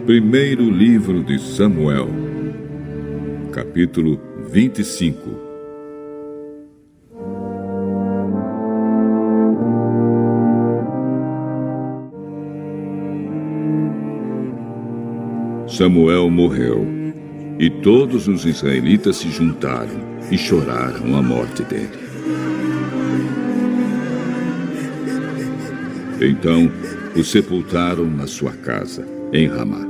Primeiro livro de Samuel, capítulo 25. Samuel morreu, e todos os israelitas se juntaram e choraram a morte dele. Então, o sepultaram na sua casa, em Ramá.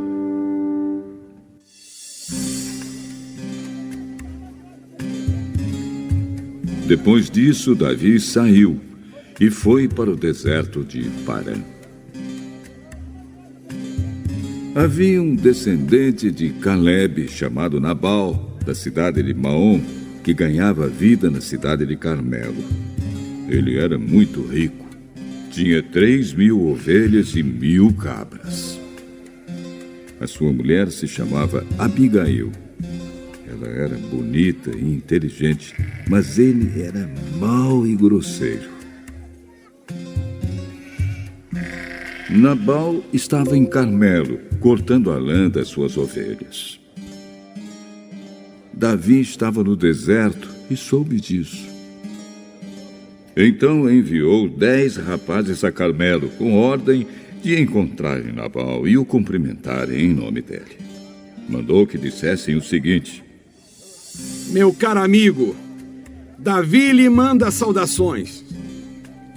Depois disso, Davi saiu e foi para o deserto de Parã. Havia um descendente de Calebe, chamado Nabal, da cidade de Maom, que ganhava vida na cidade de Carmelo. Ele era muito rico. Tinha 3.000 ovelhas e 1.000 cabras. A sua mulher se chamava Abigail. Ela era bonita e inteligente, mas ele era mau e grosseiro. Nabal estava em Carmelo, cortando a lã das suas ovelhas. Davi estava no deserto e soube disso. Então enviou 10 rapazes a Carmelo, com ordem de encontrarem Nabal e o cumprimentarem em nome dele. Mandou que dissessem o seguinte: Meu caro amigo, Davi lhe manda saudações,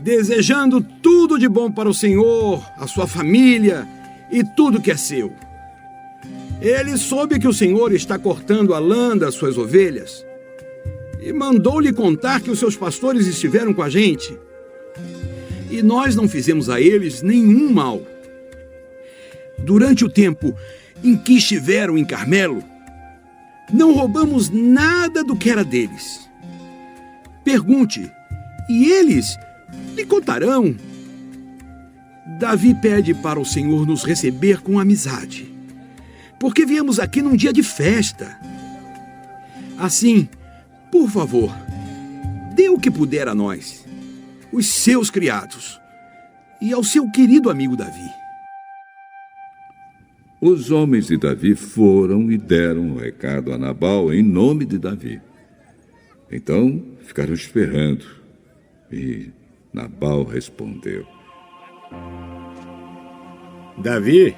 desejando tudo de bom para o Senhor, a sua família e tudo que é seu. Ele soube que o Senhor está cortando a lã das suas ovelhas e mandou-lhe contar que os seus pastores estiveram com a gente e nós não fizemos a eles nenhum mal. Durante o tempo em que estiveram em Carmelo, não roubamos nada do que era deles. Pergunte, e eles lhe contarão. Davi pede para o Senhor nos receber com amizade, porque viemos aqui num dia de festa. Assim, por favor, dê o que puder a nós, os seus criados, e ao seu querido amigo Davi. Os homens de Davi foram e deram o recado a Nabal em nome de Davi. Então ficaram esperando, e Nabal respondeu: Davi,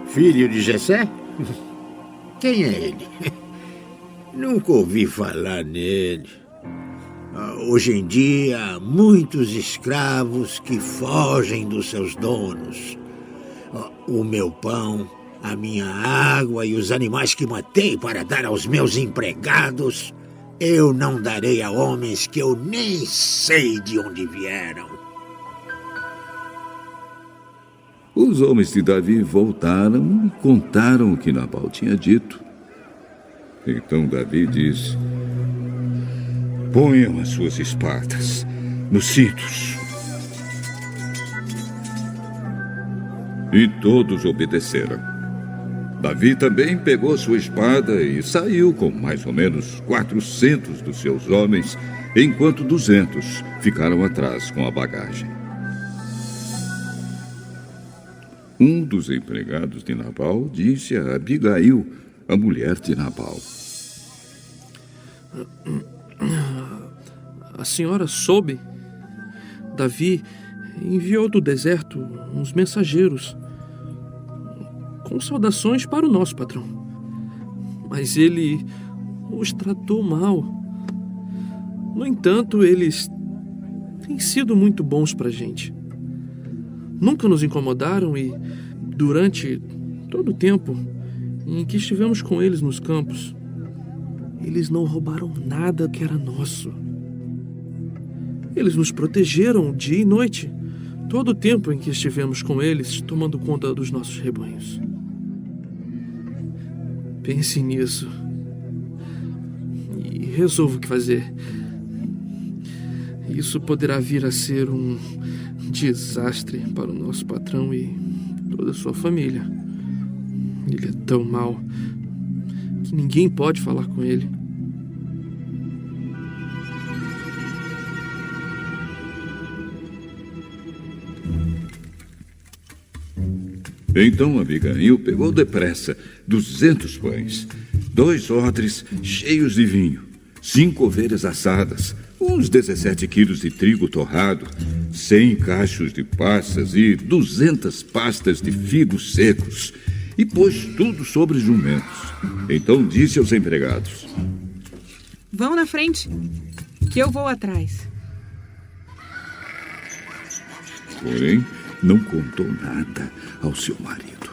filho de Jessé? Quem é ele? Nunca ouvi falar nele. Hoje em dia, há muitos escravos que fogem dos seus donos. O meu pão, a minha água e os animais que matei para dar aos meus empregados, eu não darei a homens que eu nem sei de onde vieram. Os homens de Davi voltaram e contaram o que Nabal tinha dito. Então Davi disse: Ponham as suas espadas nos cintos. E todos obedeceram. Davi também pegou sua espada e saiu com mais ou menos 400 dos seus homens, enquanto 200 ficaram atrás com a bagagem. Um dos empregados de Nabal disse a Abigail, a mulher de Nabal: A senhora soube? Davi enviou do deserto uns mensageiros com saudações para o nosso patrão. Mas ele os tratou mal. No entanto, eles têm sido muito bons para a gente. Nunca nos incomodaram e, durante todo o tempo em que estivemos com eles nos campos, eles não roubaram nada que era nosso. Eles nos protegeram dia e noite, todo o tempo em que estivemos com eles, tomando conta dos nossos rebanhos. Pense nisso e resolva o que fazer. Isso poderá vir a ser um desastre para o nosso patrão e toda a sua família. Ele é tão mau que ninguém pode falar com ele. Então Abigail pegou depressa 200 pães, 2 odres cheios de vinho, 5 ovelhas assadas, uns 17 quilos de trigo torrado, 100 cachos de passas e 200 pastas de figos secos, e pôs tudo sobre jumentos. Então disse aos empregados: Vão na frente, que eu vou atrás. Porém, não contou nada ao seu marido.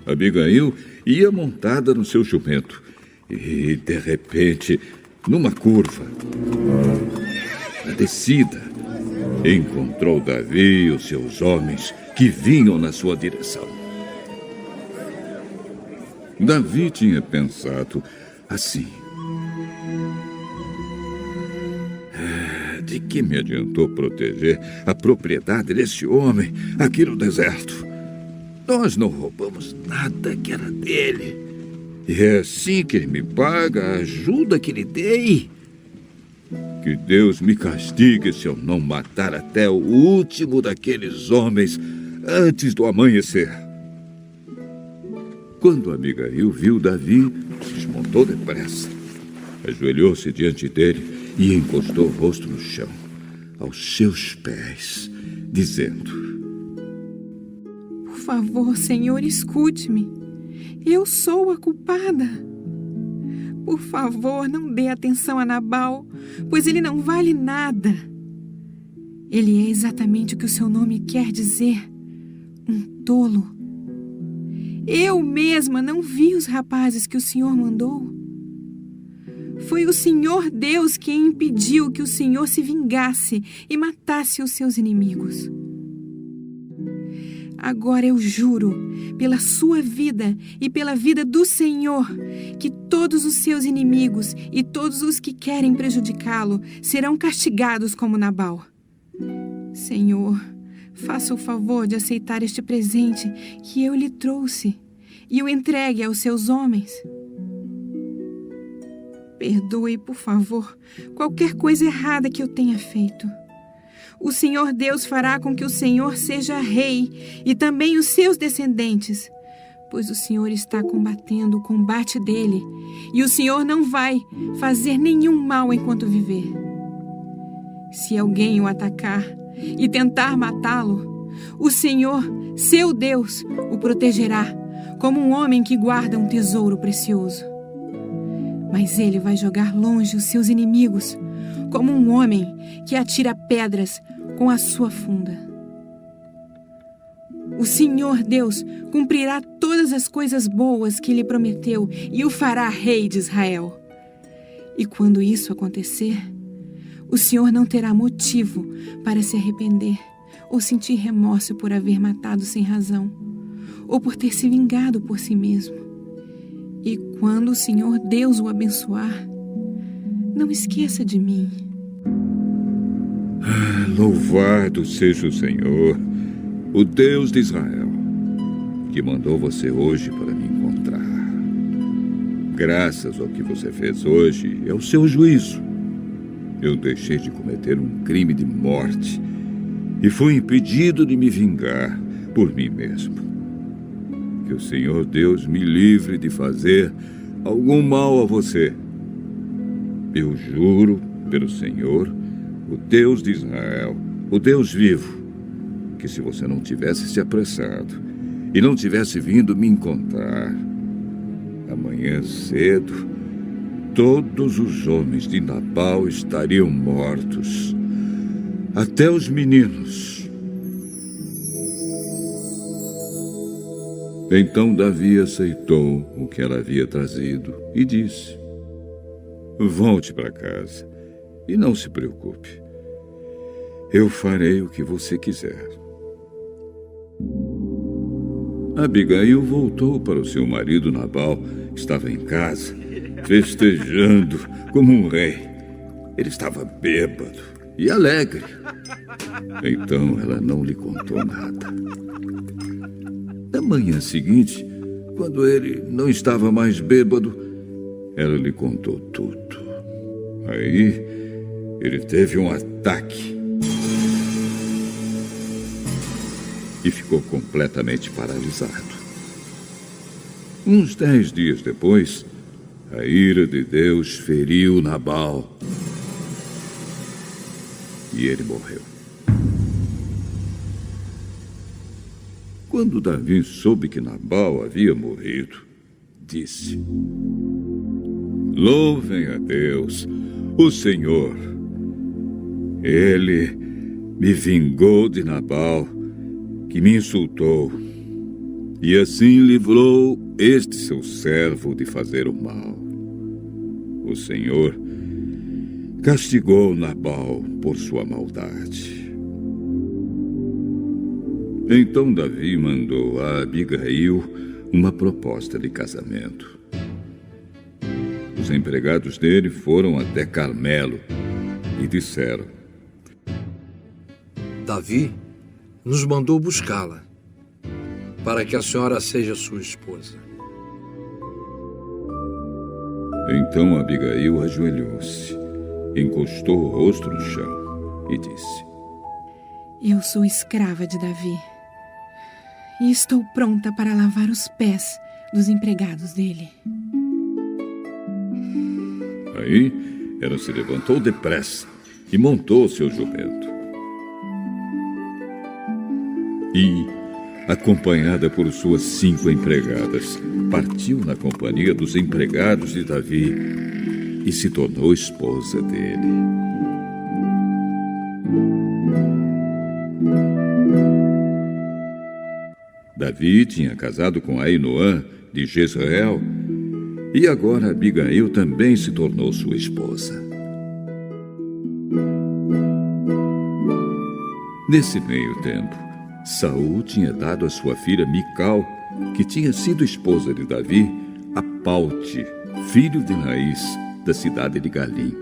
Abigail ia montada no seu jumento e, de repente, numa curva, na descida, encontrou Davi e os seus homens que vinham na sua direção. Davi tinha pensado assim: de que me adiantou proteger a propriedade desse homem aqui no deserto? Nós não roubamos nada que era dele. E é assim que ele me paga a ajuda que lhe dei. Que Deus me castigue se eu não matar até o último daqueles homens antes do amanhecer. Quando Abigail viu Davi, desmontou depressa, ajoelhou-se diante dele e encostou o rosto no chão, aos seus pés, dizendo: Por favor, Senhor, escute-me. Eu sou a culpada. Por favor, não dê atenção a Nabal, pois ele não vale nada. Ele é exatamente o que o seu nome quer dizer: um tolo. Eu mesma não vi os rapazes que o Senhor mandou. Foi o Senhor Deus quem impediu que o Senhor se vingasse e matasse os seus inimigos. Agora eu juro, pela sua vida e pela vida do Senhor, que todos os seus inimigos e todos os que querem prejudicá-lo serão castigados como Nabal. Senhor, faça o favor de aceitar este presente que eu lhe trouxe e o entregue aos seus homens. Perdoe, por favor, qualquer coisa errada que eu tenha feito. O Senhor Deus fará com que o Senhor seja rei e também os seus descendentes, pois o Senhor está combatendo o combate dele e o Senhor não vai fazer nenhum mal enquanto viver. Se alguém o atacar e tentar matá-lo, o Senhor, seu Deus, o protegerá como um homem que guarda um tesouro precioso. Mas ele vai jogar longe os seus inimigos, como um homem que atira pedras com a sua funda. O Senhor Deus cumprirá todas as coisas boas que lhe prometeu e o fará rei de Israel. E quando isso acontecer, o Senhor não terá motivo para se arrepender ou sentir remorso por haver matado sem razão ou por ter se vingado por si mesmo. E quando o Senhor Deus o abençoar, não esqueça de mim. Louvado seja o Senhor, o Deus de Israel, que mandou você hoje para me encontrar. Graças ao que você fez hoje e ao seu juízo, eu deixei de cometer um crime de morte e fui impedido de me vingar por mim mesmo. Que o Senhor Deus me livre de fazer algum mal a você. Eu juro pelo Senhor, o Deus de Israel, o Deus vivo, que se você não tivesse se apressado e não tivesse vindo me encontrar, amanhã cedo, todos os homens de Nabal estariam mortos, até os meninos. Então Davi aceitou o que ela havia trazido e disse: volte para casa e não se preocupe. Eu farei o que você quiser. Abigail voltou para o seu marido Nabal, que estava em casa, festejando como um rei. Ele estava bêbado e alegre. Então ela não lhe contou nada. Na manhã seguinte, quando ele não estava mais bêbado, ela lhe contou tudo. Aí ele teve um ataque e ficou completamente paralisado. Uns 10 dias depois, a ira de Deus feriu Nabal e ele morreu. Quando Davi soube que Nabal havia morrido, disse: Louvem a Deus, o Senhor. Ele me vingou de Nabal, que me insultou, e assim livrou este seu servo de fazer o mal. O Senhor castigou Nabal por sua maldade. Então Davi mandou a Abigail uma proposta de casamento. Os empregados dele foram até Carmelo e disseram: Davi nos mandou buscá-la, para que a senhora seja sua esposa. Então Abigail ajoelhou-se, encostou o rosto no chão e disse: Eu sou escrava de Davi e estou pronta para lavar os pés dos empregados dele. Aí ela se levantou depressa e montou seu jumento. E, acompanhada por suas 5 empregadas, partiu na companhia dos empregados de Davi e se tornou esposa dele. Davi tinha casado com Ainoã de Jezreel e agora Abigail também se tornou sua esposa. Nesse meio tempo, Saul tinha dado a sua filha Mical, que tinha sido esposa de Davi, a Paute, filho de Naís, da cidade de Galim.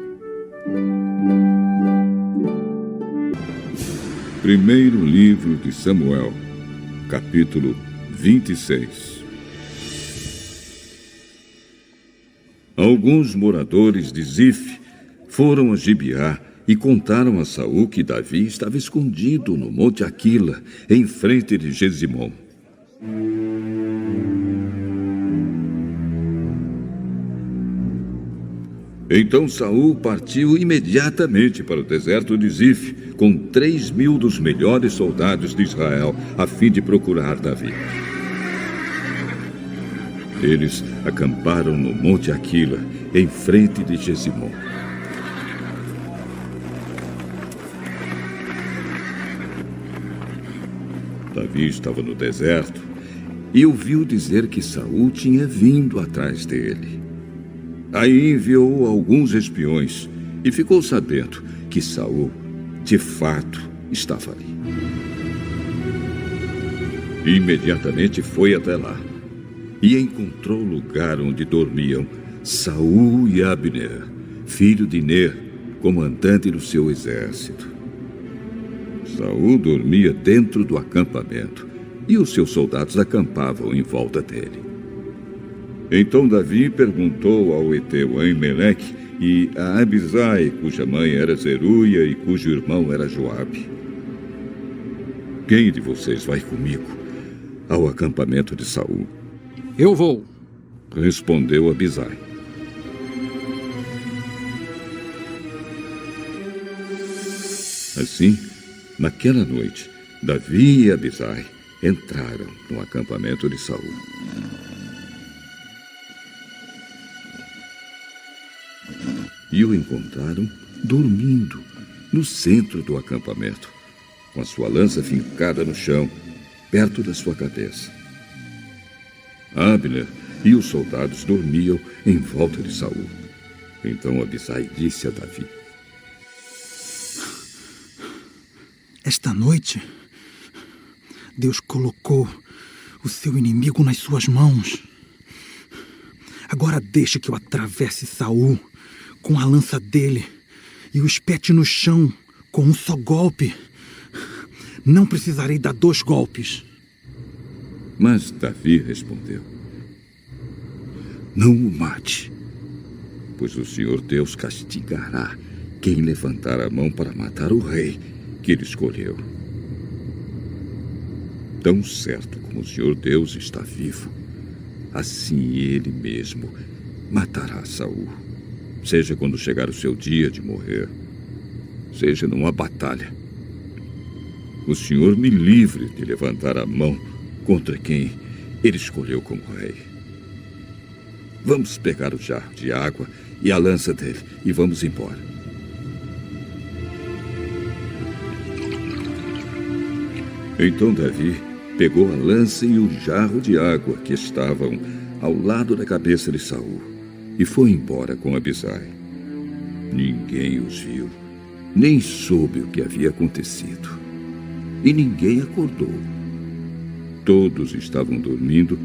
Primeiro livro de Samuel, capítulo 26. Alguns moradores de Zif foram a Gibeá e contaram a Saul que Davi estava escondido no Monte Aquila, em frente de Gesimom. Então Saul partiu imediatamente para o deserto de Zif, com 3.000 dos melhores soldados de Israel, a fim de procurar Davi. Eles acamparam no Monte Aquila, em frente de Gesimom. Davi estava no deserto e ouviu dizer que Saul tinha vindo atrás dele. Aí enviou alguns espiões e ficou sabendo que Saul, de fato, estava ali. Imediatamente foi até lá e encontrou o lugar onde dormiam Saul e Abner, filho de Ner, comandante do seu exército. Saul dormia dentro do acampamento e os seus soldados acampavam em volta dele. Então Davi perguntou ao heteu Aimeleque e a Abisai, cuja mãe era Zeruia e cujo irmão era Joabe: Quem de vocês vai comigo ao acampamento de Saul? Eu vou, respondeu Abisai. Assim, naquela noite, Davi e Abisai entraram no acampamento de Saul. E o encontraram dormindo no centro do acampamento, com a sua lança fincada no chão, perto da sua cabeça. Abner e os soldados dormiam em volta de Saul. Então Abisai disse a Davi: Esta noite, Deus colocou o seu inimigo nas suas mãos. Agora deixe que eu atravesse Saul com a lança dele e o espete no chão com um só golpe. Não precisarei dar 2 golpes. Mas Davi respondeu: Não o mate, pois o Senhor Deus castigará quem levantar a mão para matar o rei que ele escolheu. Tão certo como o Senhor Deus está vivo, assim ele mesmo matará Saul, seja quando chegar o seu dia de morrer, seja numa batalha. O Senhor me livre de levantar a mão contra quem ele escolheu como rei. Vamos pegar o jarro de água e a lança dele e vamos embora. Então Davi pegou a lança e o jarro de água que estavam ao lado da cabeça de Saul e foi embora com Abisai. Ninguém os viu, nem soube o que havia acontecido. E ninguém acordou. Todos estavam dormindo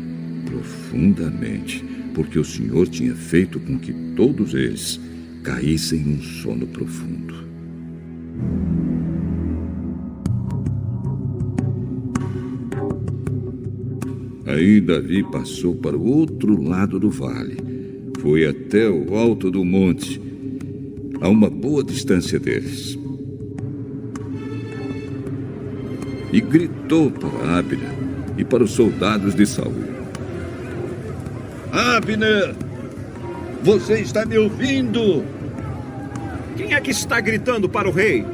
profundamente, porque o Senhor tinha feito com que todos eles caíssem num sono profundo. Aí Davi passou para o outro lado do vale. Foi até o alto do monte, a uma boa distância deles. E gritou para Abner e para os soldados de Saul: Abner, você está me ouvindo? Quem é que está gritando para o rei?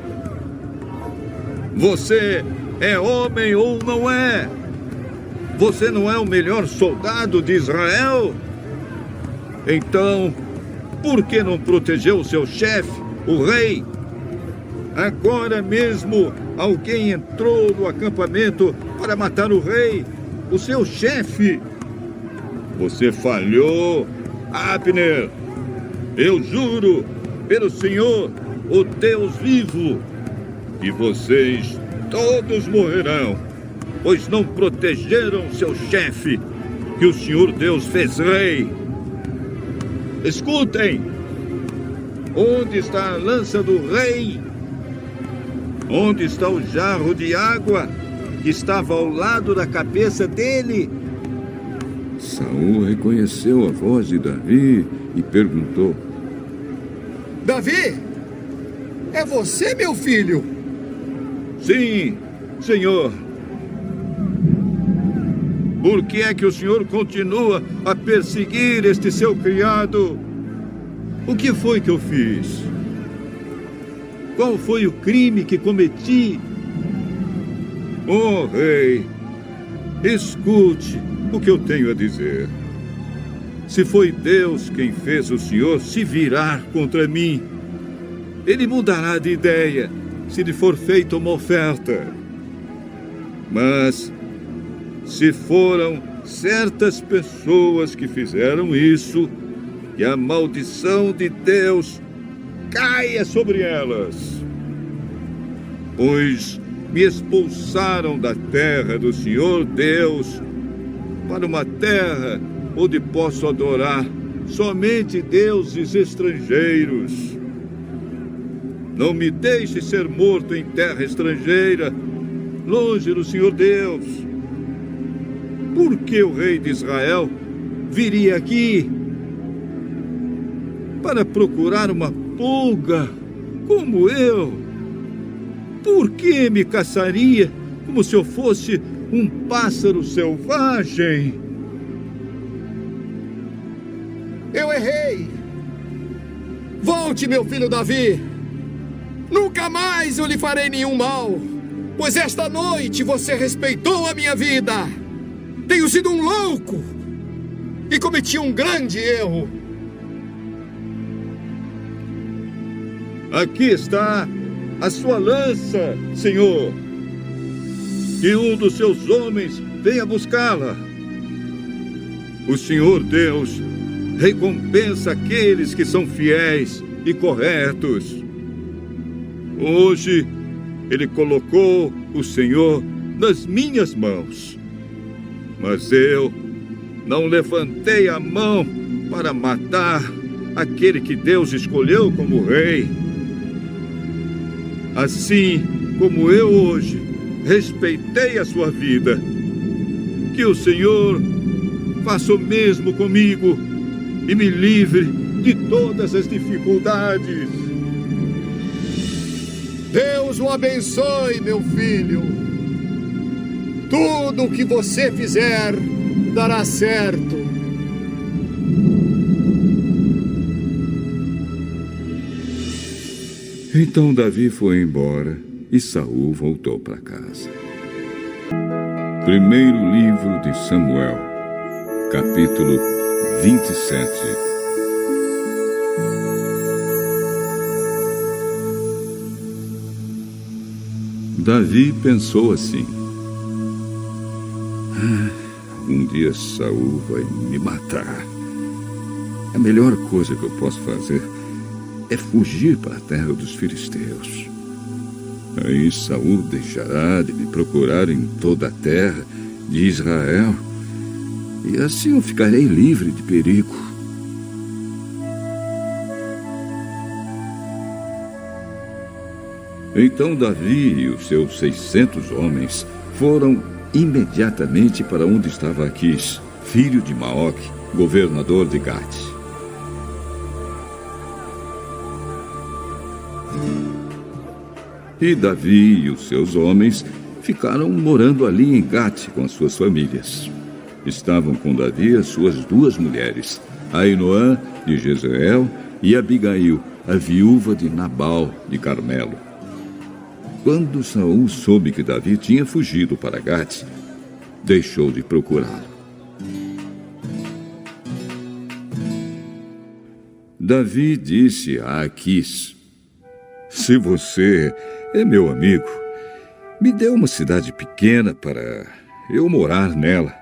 Você é homem ou não é? Você não é o melhor soldado de Israel? Então, por que não protegeu o seu chefe, o rei? Agora mesmo, alguém entrou no acampamento para matar o rei, o seu chefe. Você falhou, Abner. Eu juro, pelo Senhor, o Deus vivo, que vocês todos morrerão, pois não protegeram seu chefe, que o Senhor Deus fez rei. Escutem! Onde está a lança do rei? Onde está o jarro de água que estava ao lado da cabeça dele? Saul reconheceu a voz de Davi e perguntou: Davi, é você, meu filho? Sim, senhor. Por que é que o senhor continua a perseguir este seu criado? O que foi que eu fiz? Qual foi o crime que cometi? Oh, rei, escute o que eu tenho a dizer. Se foi Deus quem fez o senhor se virar contra mim, ele mudará de ideia se lhe for feita uma oferta. Mas se foram certas pessoas que fizeram isso, que a maldição de Deus caia sobre elas. Pois me expulsaram da terra do Senhor Deus para uma terra onde posso adorar somente deuses estrangeiros. Não me deixe ser morto em terra estrangeira, longe do Senhor Deus. Por que o rei de Israel viria aqui para procurar uma pulga como eu? Por que me caçaria como se eu fosse um pássaro selvagem? Eu errei. Volte, meu filho Davi. Nunca mais eu lhe farei nenhum mal, pois esta noite você respeitou a minha vida. Tenho sido um louco e cometi um grande erro. Aqui está a sua lança, senhor. Que um dos seus homens venha buscá-la. O Senhor Deus recompensa aqueles que são fiéis e corretos. Hoje, ele colocou o Senhor nas minhas mãos. Mas eu não levantei a mão para matar aquele que Deus escolheu como rei. Assim como eu hoje respeitei a sua vida, que o Senhor faça o mesmo comigo e me livre de todas as dificuldades. Deus o abençoe, meu filho. Tudo o que você fizer dará certo. Então Davi foi embora e Saul voltou para casa. Primeiro livro de Samuel, capítulo 27. Davi pensou assim: um dia Saul vai me matar. A melhor coisa que eu posso fazer é fugir para a terra dos filisteus. Aí Saul deixará de me procurar em toda a terra de Israel, e assim eu ficarei livre de perigo. Então Davi e os seus 600 homens foram imediatamente para onde estava Aquis, filho de Maoque, governador de Gate. E Davi e os seus homens ficaram morando ali em Gate com as suas famílias. Estavam com Davi as suas 2 mulheres, Ainoã de Jezreel e Abigail, a viúva de Nabal de Carmelo. Quando Saul soube que Davi tinha fugido para Gate, deixou de procurá-lo. Davi disse a Aquis: se você é meu amigo, me dê uma cidade pequena para eu morar nela.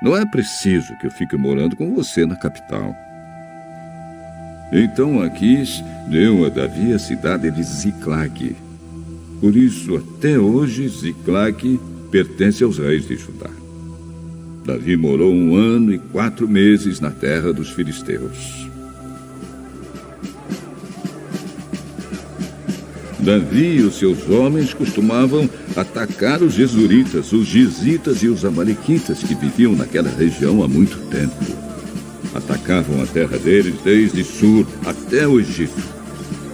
Não é preciso que eu fique morando com você na capital. Então Aquis deu a Davi a cidade de Ziclague. Por isso, até hoje, Ziclague pertence aos reis de Judá. Davi morou 1 ano e 4 meses na terra dos filisteus. Davi e os seus homens costumavam atacar os Gesuritas, os Gizitas e os Amalequitas que viviam naquela região há muito tempo. Atacavam a terra deles desde Sur até o Egito.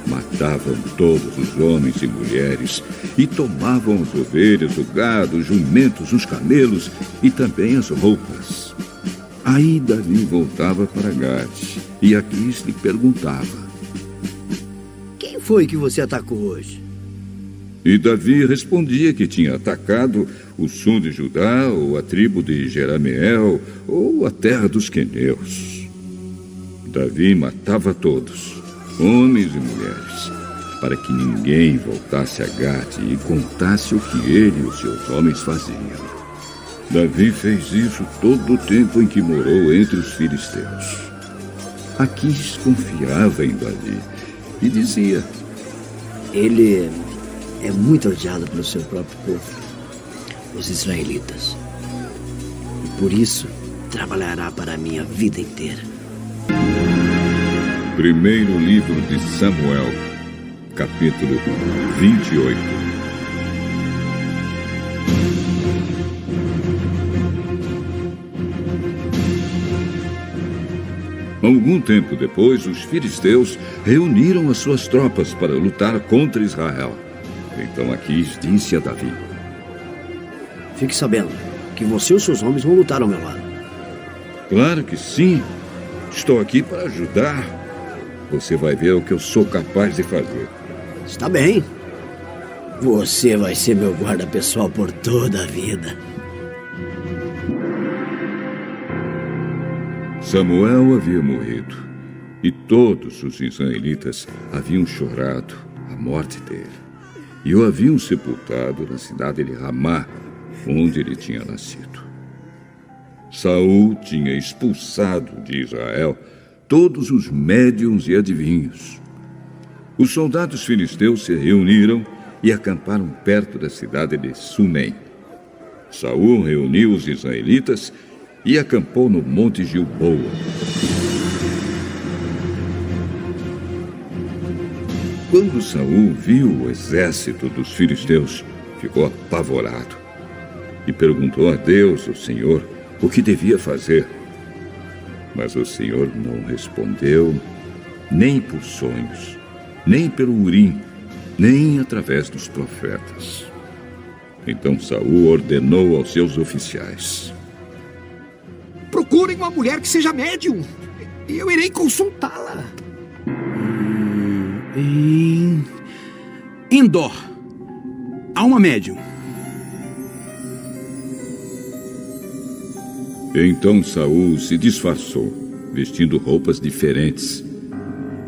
Matavam todos os homens e mulheres e tomavam as ovelhas, o gado, os jumentos, os camelos e também as roupas. Aí Davi voltava para Gade e Aquis lhe perguntava: quem foi que você atacou hoje? E Davi respondia que tinha atacado o sul de Judá, ou a tribo de Jerameel, ou a terra dos queneus. Davi matava todos, homens e mulheres, para que ninguém voltasse a Gate e contasse o que ele e os seus homens faziam. Davi fez isso todo o tempo em que morou entre os filisteus. Aquis confiava em Davi e dizia: ele é muito odiado pelo seu próprio povo, os israelitas. E por isso trabalhará para mim a vida inteira. Primeiro livro de Samuel, capítulo 28. Algum tempo depois, os filisteus reuniram as suas tropas para lutar contra Israel. Então Aquis disse a Davi: fique sabendo que você e os seus homens vão lutar ao meu lado. Claro que sim. Estou aqui para ajudar. Você vai ver o que eu sou capaz de fazer. Está bem. Você vai ser meu guarda pessoal por toda a vida. Samuel havia morrido, e todos os israelitas haviam chorado a morte dele, e o haviam sepultado na cidade de Ramá, onde ele tinha nascido. Saul tinha expulsado de Israel todos os médiuns e adivinhos. Os soldados filisteus se reuniram e acamparam perto da cidade de Sunem. Saul reuniu os israelitas e acampou no monte Gilboa. Quando Saul viu o exército dos filisteus, ficou apavorado e perguntou a Deus, o Senhor, o que devia fazer. Mas o Senhor não respondeu, nem por sonhos, nem pelo Urim, nem através dos profetas. Então Saul ordenou aos seus oficiais: Procurem uma mulher que seja médium e eu irei consultá-la. Em Endor, há uma médium. Então Saul se disfarçou, vestindo roupas diferentes.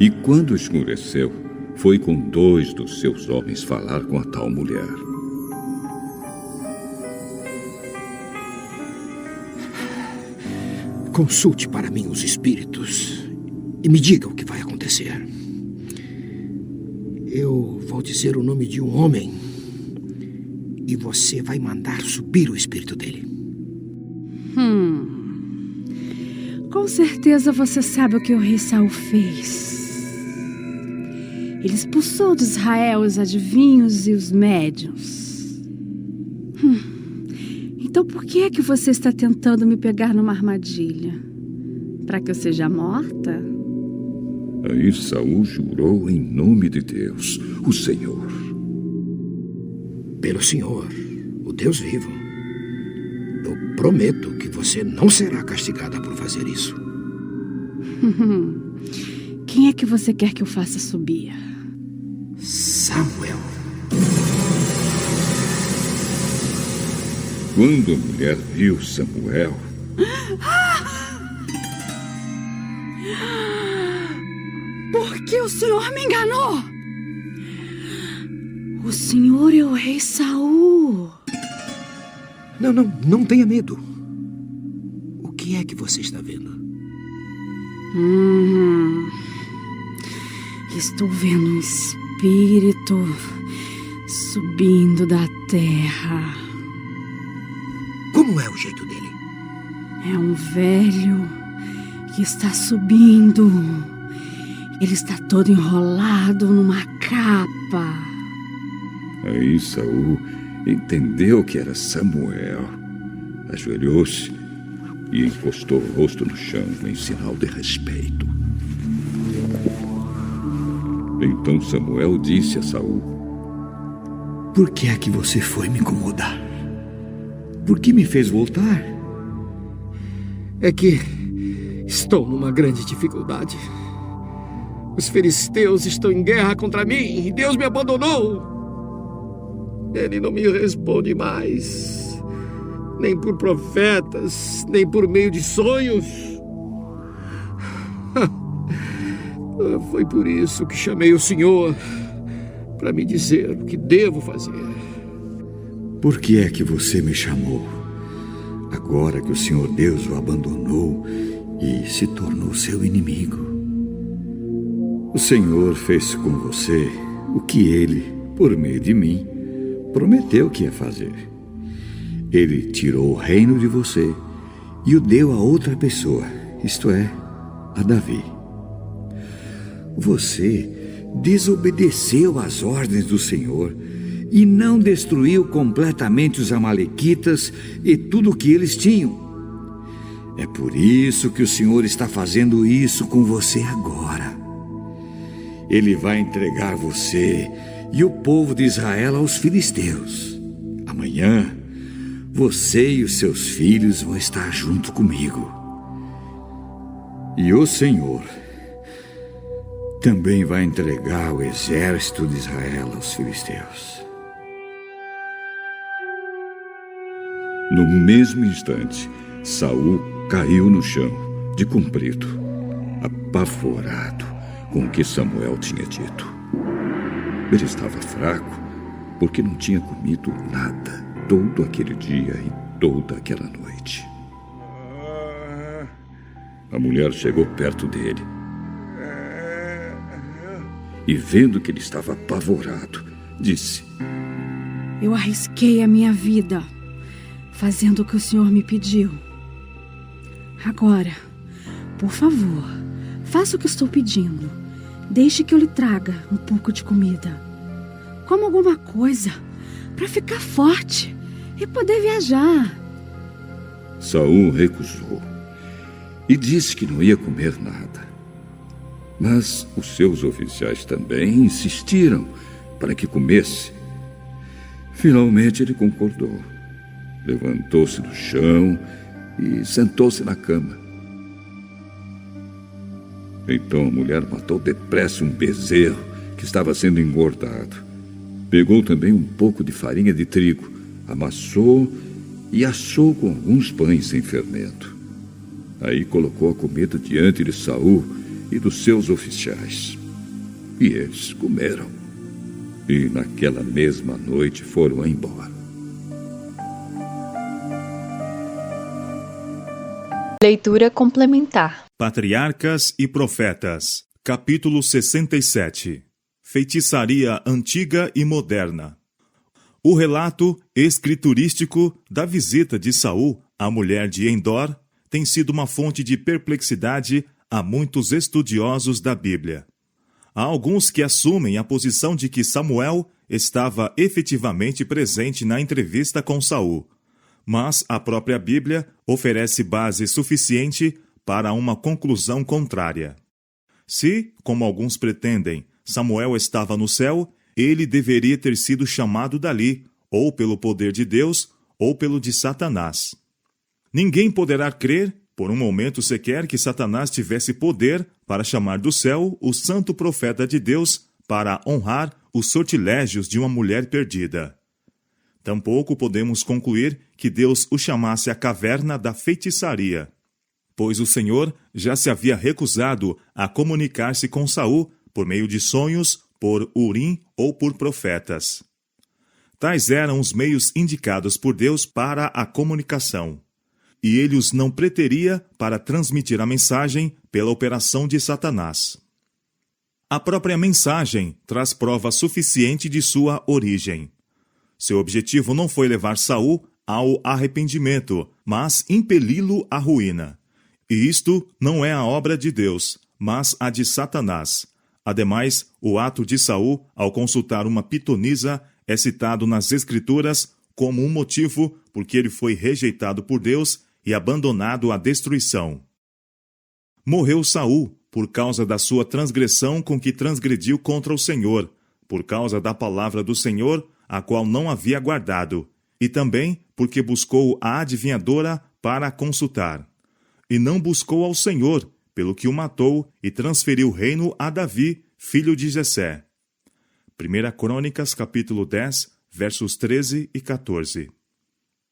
E quando escureceu, foi com 2 dos seus homens falar com a tal mulher. Consulte para mim os espíritos e me diga o que vai acontecer. Eu vou dizer o nome de um homem e você vai mandar subir o espírito dele. Com certeza você sabe o que o rei Saul fez. Ele expulsou de Israel os adivinhos e os médiuns. Então por que é que você está tentando me pegar numa armadilha? Para que eu seja morta? Aí Saul jurou em nome de Deus, o Senhor. Pelo Senhor, o Deus vivo, eu prometo que você não será castigada por fazer isso. Quem é que você quer que eu faça subir? Samuel. Quando a mulher viu Samuel... Por que o senhor me enganou? O senhor é o rei Saul. Não tenha medo. O que é que você está vendo? Estou vendo um espírito subindo da terra. Como é o jeito dele? É um velho que está subindo. Ele está todo enrolado numa capa. Aí Saul entendeu que era Samuel. Ajoelhou-se e encostou o rosto no chão em sinal de respeito. Então Samuel disse a Saul: Por que é que você foi me incomodar? Por que me fez voltar? É que estou numa grande dificuldade. Os filisteus estão em guerra contra mim e Deus me abandonou. Ele não me responde mais, nem por profetas, nem por meio de sonhos. Foi por isso que chamei o Senhor, para me dizer o que devo fazer. Por que é que você me chamou? Agora que o Senhor Deus o abandonou e se tornou seu inimigo. O Senhor fez com você o que Ele, por meio de mim, prometeu que ia fazer. Ele tirou o reino de você e o deu a outra pessoa, isto é, a Davi. Você desobedeceu às ordens do Senhor e não destruiu completamente os amalequitas e tudo o que eles tinham. É por isso que o Senhor está fazendo isso com você agora. Ele vai entregar você e o povo de Israel aos filisteus. Amanhã, você e os seus filhos vão estar junto comigo. E o Senhor também vai entregar o exército de Israel aos filisteus. No mesmo instante, Saul caiu no chão, de comprido, apavorado com o que Samuel tinha dito. Ele estava fraco porque não tinha comido nada todo aquele dia e toda aquela noite. A mulher chegou perto dele e, vendo que ele estava apavorado, disse: Eu arrisquei a minha vida fazendo o que o Senhor me pediu. Agora, por favor, faça o que estou pedindo. Deixe que eu lhe traga um pouco de comida. Coma alguma coisa para ficar forte e poder viajar. Saul recusou e disse que não ia comer nada. Mas os seus oficiais também insistiram, para que comesse. Finalmente ele concordou. Levantou-se do chão e sentou-se na cama. Então a mulher matou depressa um bezerro que estava sendo engordado. Pegou também um pouco de farinha de trigo, amassou e assou com alguns pães sem fermento. Aí colocou a comida diante de Saul e dos seus oficiais. E eles comeram. E naquela mesma noite foram embora. Leitura complementar. Patriarcas e Profetas, capítulo 67. Feitiçaria antiga e moderna. O relato escriturístico da visita de Saul à mulher de Endor tem sido uma fonte de perplexidade a muitos estudiosos da Bíblia. Há alguns que assumem a posição de que Samuel estava efetivamente presente na entrevista com Saul, mas a própria Bíblia oferece base suficiente para uma conclusão contrária. Se, como alguns pretendem, Samuel estava no céu, ele deveria ter sido chamado dali, ou pelo poder de Deus, ou pelo de Satanás. Ninguém poderá crer, por um momento sequer, que Satanás tivesse poder para chamar do céu o santo profeta de Deus para honrar os sortilégios de uma mulher perdida. Tampouco podemos concluir que Deus o chamasse à caverna da feitiçaria, pois o Senhor já se havia recusado a comunicar-se com Saul por meio de sonhos, por Urim ou por profetas. Tais eram os meios indicados por Deus para a comunicação, e ele os não preteria para transmitir a mensagem pela operação de Satanás. A própria mensagem traz prova suficiente de sua origem. Seu objetivo não foi levar Saul ao arrependimento, mas impeli-lo à ruína. E isto não é a obra de Deus, mas a de Satanás. Ademais, o ato de Saul, ao consultar uma pitonisa, é citado nas Escrituras como um motivo porque ele foi rejeitado por Deus e abandonado à destruição. Morreu Saul por causa da sua transgressão com que transgrediu contra o Senhor, por causa da palavra do Senhor, a qual não havia guardado, e também porque buscou a adivinhadora para a consultar. E não buscou ao Senhor, pelo que o matou e transferiu o reino a Davi, filho de Jessé. 1 Crônicas, capítulo 10, versos 13 e 14.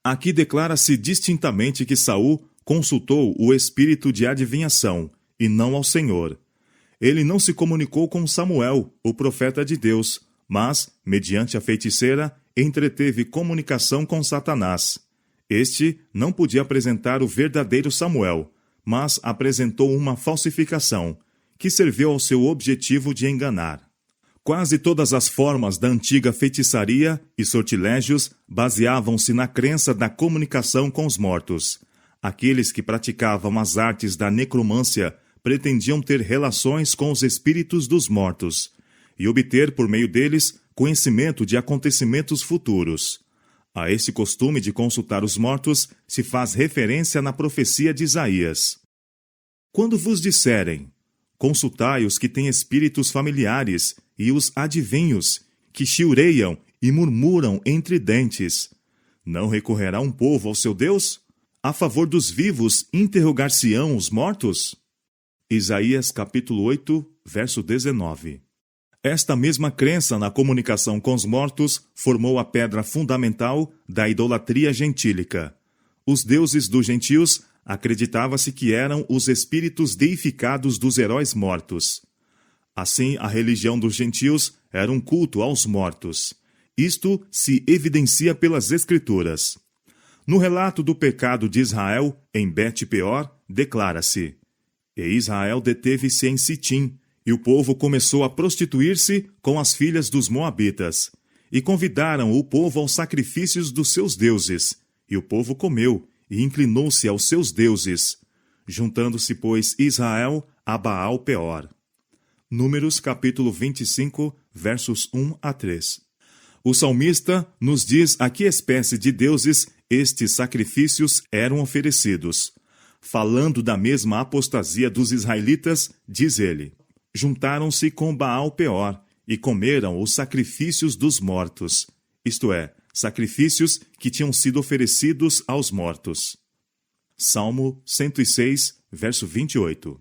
Aqui declara-se distintamente que Saul consultou o espírito de adivinhação, e não ao Senhor. Ele não se comunicou com Samuel, o profeta de Deus, mas, mediante a feiticeira, entreteve comunicação com Satanás. Este não podia apresentar o verdadeiro Samuel, mas apresentou uma falsificação, que serviu ao seu objetivo de enganar. Quase todas as formas da antiga feitiçaria e sortilégios baseavam-se na crença da comunicação com os mortos. Aqueles que praticavam as artes da necromância pretendiam ter relações com os espíritos dos mortos e obter, por meio deles, conhecimento de acontecimentos futuros. A esse costume de consultar os mortos se faz referência na profecia de Isaías. Quando vos disserem, consultai os que têm espíritos familiares e os adivinhos, que chiureiam e murmuram entre dentes. Não recorrerá um povo ao seu Deus? A favor dos vivos interrogar-se-ão os mortos? Isaías capítulo 8, verso 19. Esta mesma crença na comunicação com os mortos formou a pedra fundamental da idolatria gentílica. Os deuses dos gentios acreditava-se que eram os espíritos deificados dos heróis mortos. Assim, a religião dos gentios era um culto aos mortos. Isto se evidencia pelas Escrituras. No relato do pecado de Israel, em Bet-peor, declara-se: E Israel deteve-se em Sitim, e o povo começou a prostituir-se com as filhas dos moabitas. E convidaram o povo aos sacrifícios dos seus deuses. E o povo comeu, e inclinou-se aos seus deuses. Juntando-se, pois, Israel a Baal-peor. Números capítulo 25, versos 1 a 3. O salmista nos diz a que espécie de deuses estes sacrifícios eram oferecidos. Falando da mesma apostasia dos israelitas, diz ele: Juntaram-se com Baal-peor, e comeram os sacrifícios dos mortos, isto é, sacrifícios que tinham sido oferecidos aos mortos. Salmo 106, verso 28.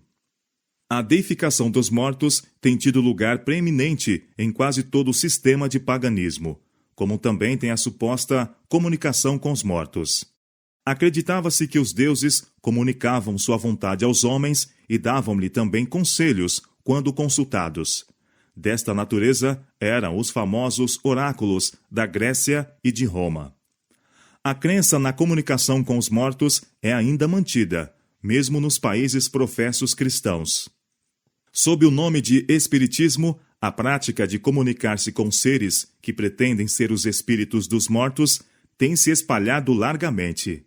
A deificação dos mortos tem tido lugar preeminente em quase todo o sistema de paganismo, como também tem a suposta comunicação com os mortos. Acreditava-se que os deuses comunicavam sua vontade aos homens e davam-lhe também conselhos quando consultados. Desta natureza eram os famosos oráculos da Grécia e de Roma. A crença na comunicação com os mortos é ainda mantida, mesmo nos países professos cristãos. Sob o nome de espiritismo, a prática de comunicar-se com seres que pretendem ser os espíritos dos mortos tem se espalhado largamente.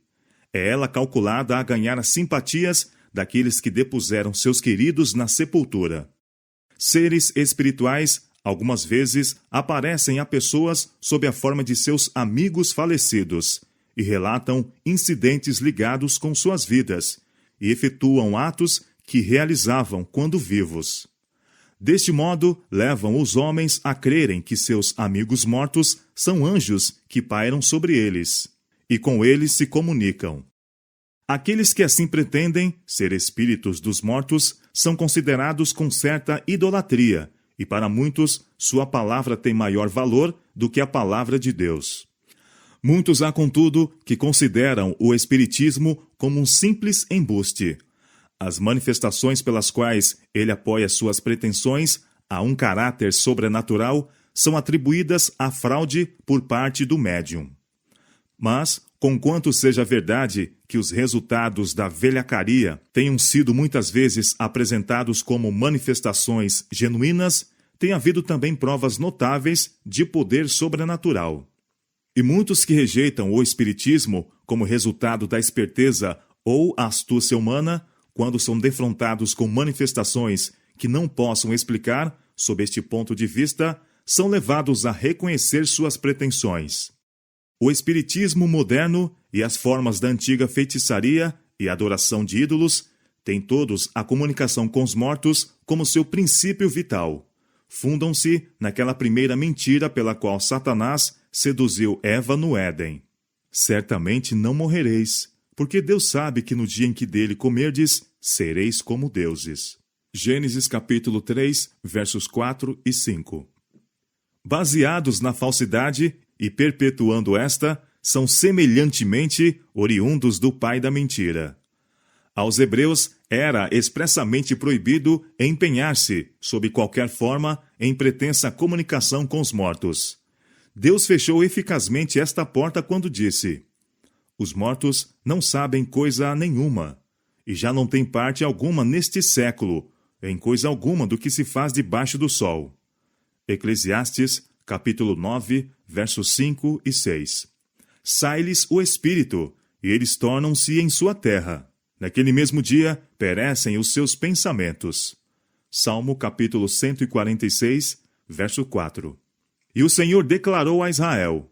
É ela calculada a ganhar as simpatias daqueles que depuseram seus queridos na sepultura. Seres espirituais, algumas vezes, aparecem a pessoas sob a forma de seus amigos falecidos e relatam incidentes ligados com suas vidas e efetuam atos que realizavam quando vivos. Deste modo, levam os homens a crerem que seus amigos mortos são anjos que pairam sobre eles, e com eles se comunicam. Aqueles que assim pretendem ser espíritos dos mortos são considerados com certa idolatria, e para muitos sua palavra tem maior valor do que a palavra de Deus. Muitos há, contudo, que consideram o espiritismo como um simples embuste. As manifestações pelas quais ele apoia suas pretensões a um caráter sobrenatural são atribuídas à fraude por parte do médium. Mas, conquanto seja verdade que os resultados da velhacaria tenham sido muitas vezes apresentados como manifestações genuínas, tem havido também provas notáveis de poder sobrenatural. E muitos que rejeitam o espiritismo como resultado da esperteza ou astúcia humana, quando são defrontados com manifestações que não possam explicar, sob este ponto de vista, são levados a reconhecer suas pretensões. O espiritismo moderno e as formas da antiga feitiçaria e adoração de ídolos têm todos a comunicação com os mortos como seu princípio vital. Fundam-se naquela primeira mentira pela qual Satanás seduziu Eva no Éden. Certamente não morrereis, porque Deus sabe que no dia em que dele comerdes, sereis como deuses. Gênesis capítulo 3, versos 4 e 5. Baseados na falsidade e perpetuando esta, são semelhantemente oriundos do pai da mentira. Aos hebreus era expressamente proibido empenhar-se, sob qualquer forma, em pretensa comunicação com os mortos. Deus fechou eficazmente esta porta quando disse: os mortos não sabem coisa nenhuma, e já não têm parte alguma neste século, em coisa alguma do que se faz debaixo do sol. Eclesiastes, capítulo 9, versos 5 e 6. Sai-lhes o espírito, e eles tornam-se em sua terra. Naquele mesmo dia, perecem os seus pensamentos. Salmo, capítulo 146, verso 4. E o Senhor declarou a Israel: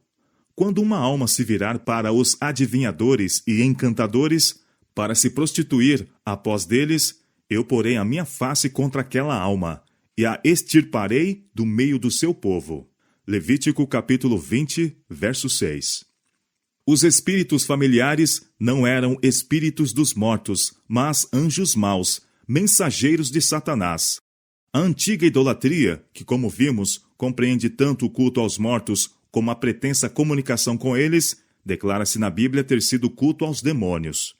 quando uma alma se virar para os adivinhadores e encantadores, para se prostituir após deles, eu porei a minha face contra aquela alma, e a extirparei do meio do seu povo. Levítico capítulo 20, verso 6. Os espíritos familiares não eram espíritos dos mortos, mas anjos maus, mensageiros de Satanás. A antiga idolatria, que, como vimos, compreende tanto o culto aos mortos como a pretensa comunicação com eles, declara-se na Bíblia ter sido culto aos demônios.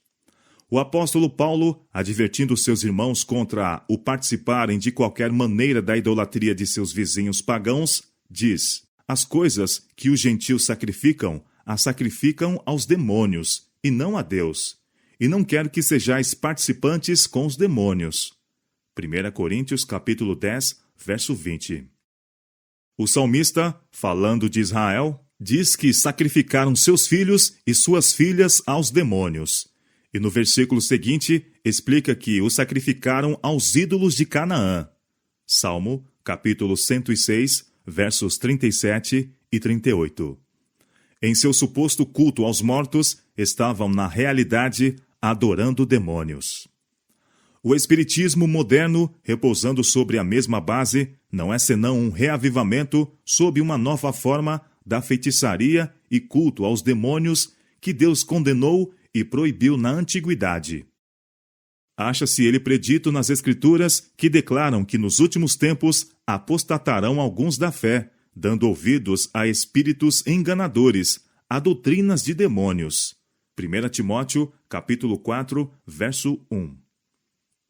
O apóstolo Paulo, advertindo seus irmãos contra o participarem de qualquer maneira da idolatria de seus vizinhos pagãos, diz: as coisas que os gentios sacrificam, as sacrificam aos demônios, e não a Deus. E não quero que sejais participantes com os demônios. 1 Coríntios capítulo 10, verso 20. O salmista, falando de Israel, diz que sacrificaram seus filhos e suas filhas aos demônios. E no versículo seguinte, explica que os sacrificaram aos ídolos de Canaã. Salmo, capítulo 106, versos 37 e 38. Em seu suposto culto aos mortos, estavam, na realidade, adorando demônios. O espiritismo moderno, repousando sobre a mesma base, não é senão um reavivamento sob uma nova forma da feitiçaria e culto aos demônios que Deus condenou e proibiu na antiguidade. Acha-se ele predito nas Escrituras que declaram que nos últimos tempos apostatarão alguns da fé, dando ouvidos a espíritos enganadores, a doutrinas de demônios. 1 Timóteo, capítulo 4, verso 1.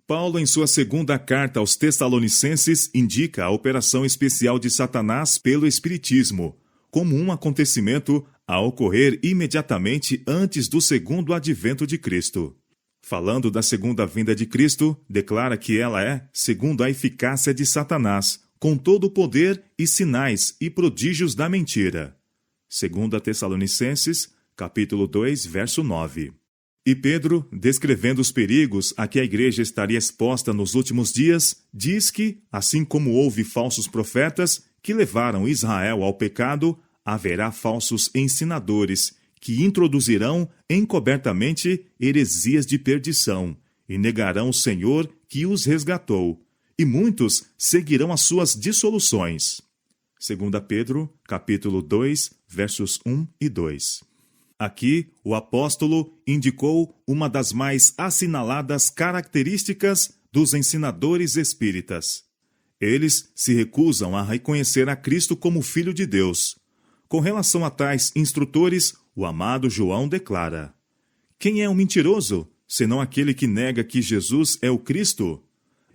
Paulo, em sua segunda carta aos Tessalonicenses, indica a operação especial de Satanás pelo Espiritismo, como um acontecimento a ocorrer imediatamente antes do segundo advento de Cristo. Falando da segunda vinda de Cristo, declara que ela é segundo a eficácia de Satanás, com todo o poder e sinais e prodígios da mentira. 2 Tessalonicenses, capítulo 2, verso 9. E Pedro, descrevendo os perigos a que a igreja estaria exposta nos últimos dias, diz que, assim como houve falsos profetas que levaram Israel ao pecado, haverá falsos ensinadores que introduzirão encobertamente heresias de perdição e negarão o Senhor que os resgatou, e muitos seguirão as suas dissoluções. 2 Pedro, capítulo 2, versos 1 e 2. Aqui, o apóstolo indicou uma das mais assinaladas características dos ensinadores espíritas. Eles se recusam a reconhecer a Cristo como Filho de Deus. Com relação a tais instrutores, o amado João declara: quem é o mentiroso, senão aquele que nega que Jesus é o Cristo?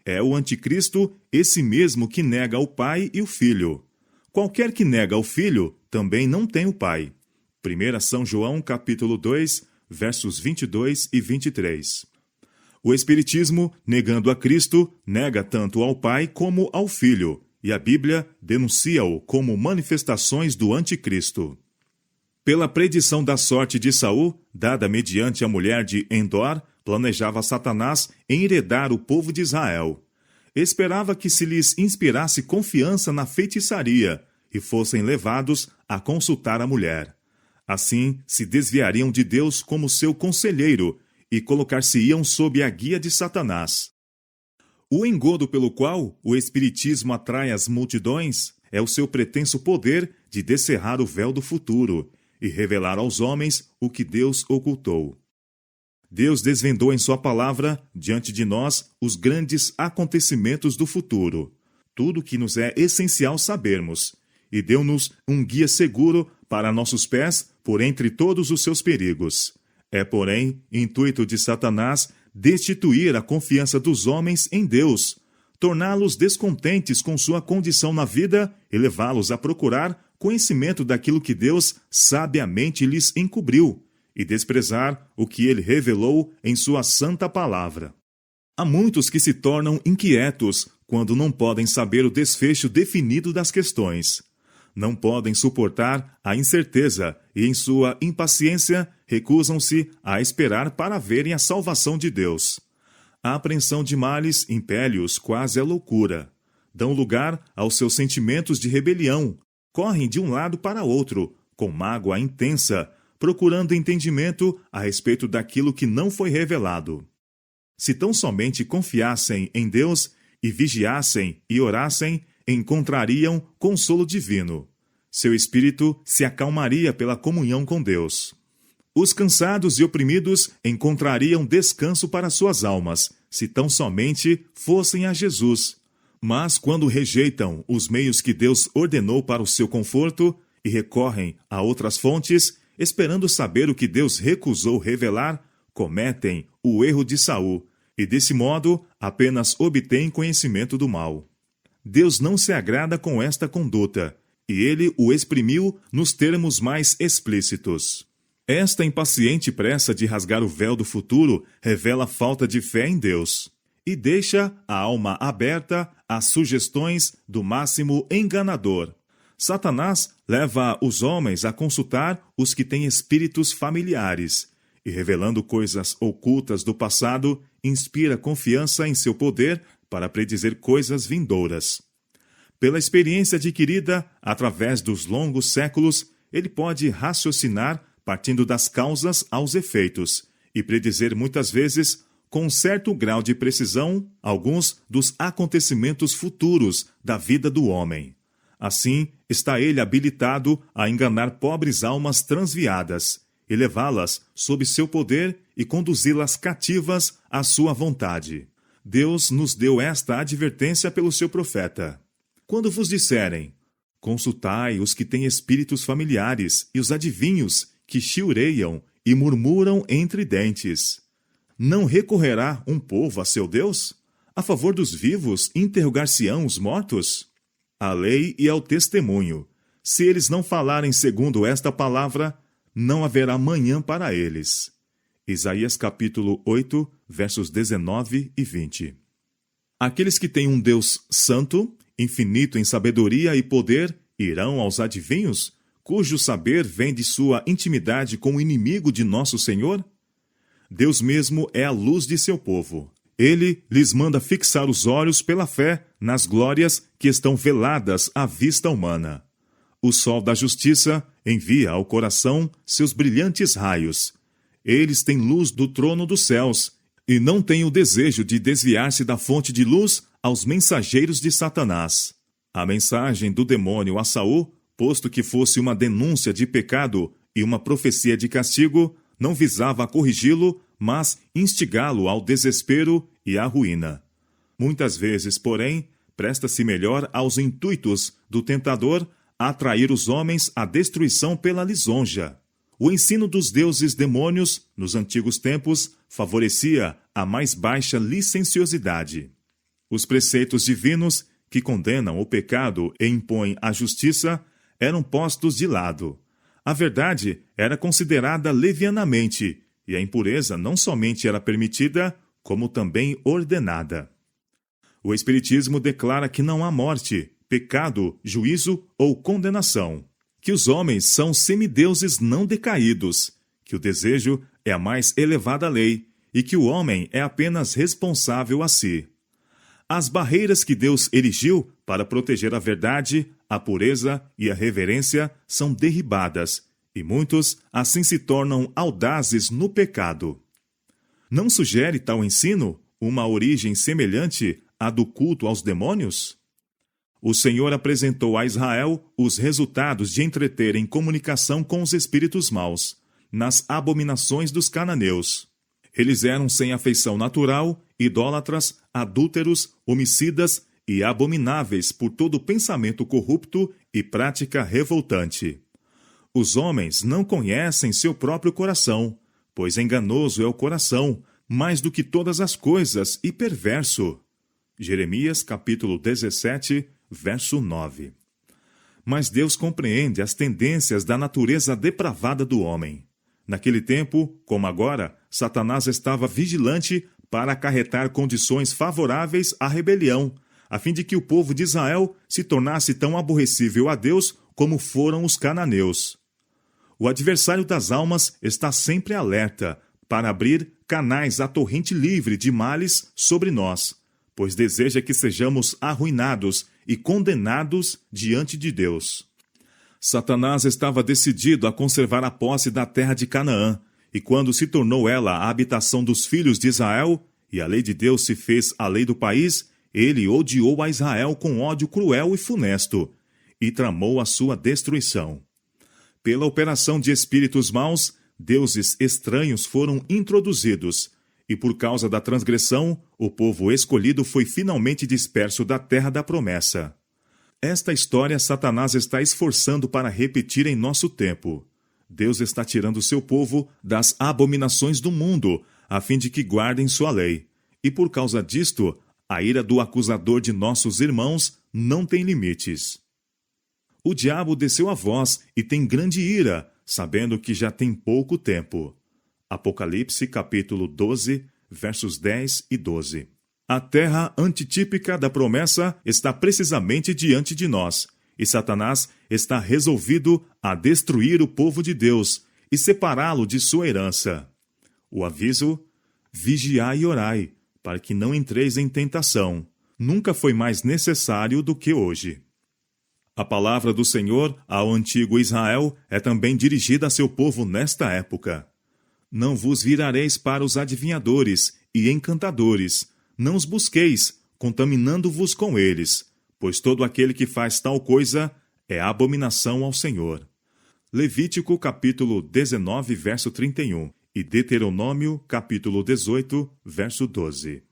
É o anticristo, esse mesmo que nega o Pai e o Filho. Qualquer que nega o Filho, também não tem o Pai. 1 São João, capítulo 2, versos 22 e 23. O Espiritismo, negando a Cristo, nega tanto ao Pai como ao Filho, e a Bíblia denuncia-o como manifestações do anticristo. Pela predição da sorte de Saul, dada mediante a mulher de Endor, planejava Satanás enheredar o povo de Israel. Esperava que se lhes inspirasse confiança na feitiçaria e fossem levados a consultar a mulher. Assim, se desviariam de Deus como seu conselheiro e colocar-se-iam sob a guia de Satanás. O engodo pelo qual o Espiritismo atrai as multidões é o seu pretenso poder de descerrar o véu do futuro e revelar aos homens o que Deus ocultou. Deus desvendou em sua palavra, diante de nós, os grandes acontecimentos do futuro, tudo que nos é essencial sabermos, e deu-nos um guia seguro para nossos pés por entre todos os seus perigos. É, porém, intuito de Satanás destituir a confiança dos homens em Deus, torná-los descontentes com sua condição na vida e levá-los a procurar conhecimento daquilo que Deus sabiamente lhes encobriu e desprezar o que ele revelou em sua santa palavra. Há muitos que se tornam inquietos quando não podem saber o desfecho definido das questões. Não podem suportar a incerteza e, em sua impaciência, recusam-se a esperar para verem a salvação de Deus. A apreensão de males impele-os quase à loucura. Dão lugar aos seus sentimentos de rebelião. Correm de um lado para outro, com mágoa intensa, procurando entendimento a respeito daquilo que não foi revelado. Se tão somente confiassem em Deus e vigiassem e orassem, encontrariam consolo divino. Seu espírito se acalmaria pela comunhão com Deus. Os cansados e oprimidos encontrariam descanso para suas almas, se tão somente fossem a Jesus. Mas quando rejeitam os meios que Deus ordenou para o seu conforto e recorrem a outras fontes, esperando saber o que Deus recusou revelar, cometem o erro de Saul, e desse modo apenas obtêm conhecimento do mal. Deus não se agrada com esta conduta, e ele o exprimiu nos termos mais explícitos. Esta impaciente pressa de rasgar o véu do futuro revela falta de fé em Deus, e deixa a alma aberta às sugestões do máximo enganador. Satanás leva os homens a consultar os que têm espíritos familiares, e revelando coisas ocultas do passado, inspira confiança em seu poder para predizer coisas vindouras. Pela experiência adquirida através dos longos séculos, ele pode raciocinar partindo das causas aos efeitos e predizer muitas vezes com um certo grau de precisão, alguns dos acontecimentos futuros da vida do homem. Assim, está ele habilitado a enganar pobres almas transviadas e levá-las sob seu poder e conduzi-las cativas à sua vontade. Deus nos deu esta advertência pelo seu profeta. Quando vos disserem, consultai os que têm espíritos familiares e os adivinhos que chiureiam e murmuram entre dentes. Não recorrerá um povo a seu Deus? A favor dos vivos interrogar-se-ão os mortos? A lei e ao testemunho. Se eles não falarem segundo esta palavra, não haverá manhã para eles. Isaías capítulo 8, versos 19 e 20. Aqueles que têm um Deus santo, infinito em sabedoria e poder, irão aos adivinhos, cujo saber vem de sua intimidade com o inimigo de nosso Senhor? Deus mesmo é a luz de seu povo. Ele lhes manda fixar os olhos pela fé nas glórias que estão veladas à vista humana. O sol da justiça envia ao coração seus brilhantes raios. Eles têm luz do trono dos céus e não têm o desejo de desviar-se da fonte de luz aos mensageiros de Satanás. A mensagem do demônio a Saul, posto que fosse uma denúncia de pecado e uma profecia de castigo, não visava corrigi-lo, mas instigá-lo ao desespero e à ruína. Muitas vezes, porém, presta-se melhor aos intuitos do tentador a atrair os homens à destruição pela lisonja. O ensino dos deuses demônios, nos antigos tempos, favorecia a mais baixa licenciosidade. Os preceitos divinos, que condenam o pecado e impõem a justiça, eram postos de lado. A verdade era considerada levianamente, e a impureza não somente era permitida, como também ordenada. O Espiritismo declara que não há morte, pecado, juízo ou condenação, que os homens são semideuses não decaídos, que o desejo é a mais elevada lei e que o homem é apenas responsável a si. As barreiras que Deus erigiu para proteger a verdade, a pureza e a reverência são derribadas, e muitos assim se tornam audazes no pecado. Não sugere tal ensino uma origem semelhante à do culto aos demônios? O Senhor apresentou a Israel os resultados de entreter em comunicação com os espíritos maus, nas abominações dos cananeus. Eles eram sem afeição natural, idólatras, adúlteros, homicidas e abomináveis por todo pensamento corrupto e prática revoltante. Os homens não conhecem seu próprio coração, pois enganoso é o coração, mais do que todas as coisas, e perverso. Jeremias capítulo 17, verso 9. Mas Deus compreende as tendências da natureza depravada do homem. Naquele tempo, como agora, Satanás estava vigilante para acarretar condições favoráveis à rebelião, a fim de que o povo de Israel se tornasse tão aborrecível a Deus como foram os cananeus. O adversário das almas está sempre alerta para abrir canais à torrente livre de males sobre nós, pois deseja que sejamos arruinados e condenados diante de Deus. Satanás estava decidido a conservar a posse da terra de Canaã, e quando se tornou ela a habitação dos filhos de Israel, e a lei de Deus se fez a lei do país, ele odiou a Israel com ódio cruel e funesto, e tramou a sua destruição. Pela operação de espíritos maus, deuses estranhos foram introduzidos, e por causa da transgressão, o povo escolhido foi finalmente disperso da terra da promessa. Esta história Satanás está esforçando para repetir em nosso tempo. Deus está tirando seu povo das abominações do mundo, a fim de que guardem sua lei. E por causa disto, a ira do acusador de nossos irmãos não tem limites. O diabo desceu a vós e tem grande ira, sabendo que já tem pouco tempo. Apocalipse capítulo 12, versos 10 e 12. A terra antitípica da promessa está precisamente diante de nós, e Satanás está resolvido a destruir o povo de Deus e separá-lo de sua herança. O aviso: vigiai e orai, para que não entreis em tentação. Nunca foi mais necessário do que hoje. A palavra do Senhor ao antigo Israel é também dirigida a seu povo nesta época. Não vos virareis para os adivinhadores, e encantadores. Não os busqueis, contaminando-vos com eles, pois todo aquele que faz tal coisa é abominação ao Senhor. Levítico capítulo 19, verso 31 e Deuteronômio capítulo 18, verso 12.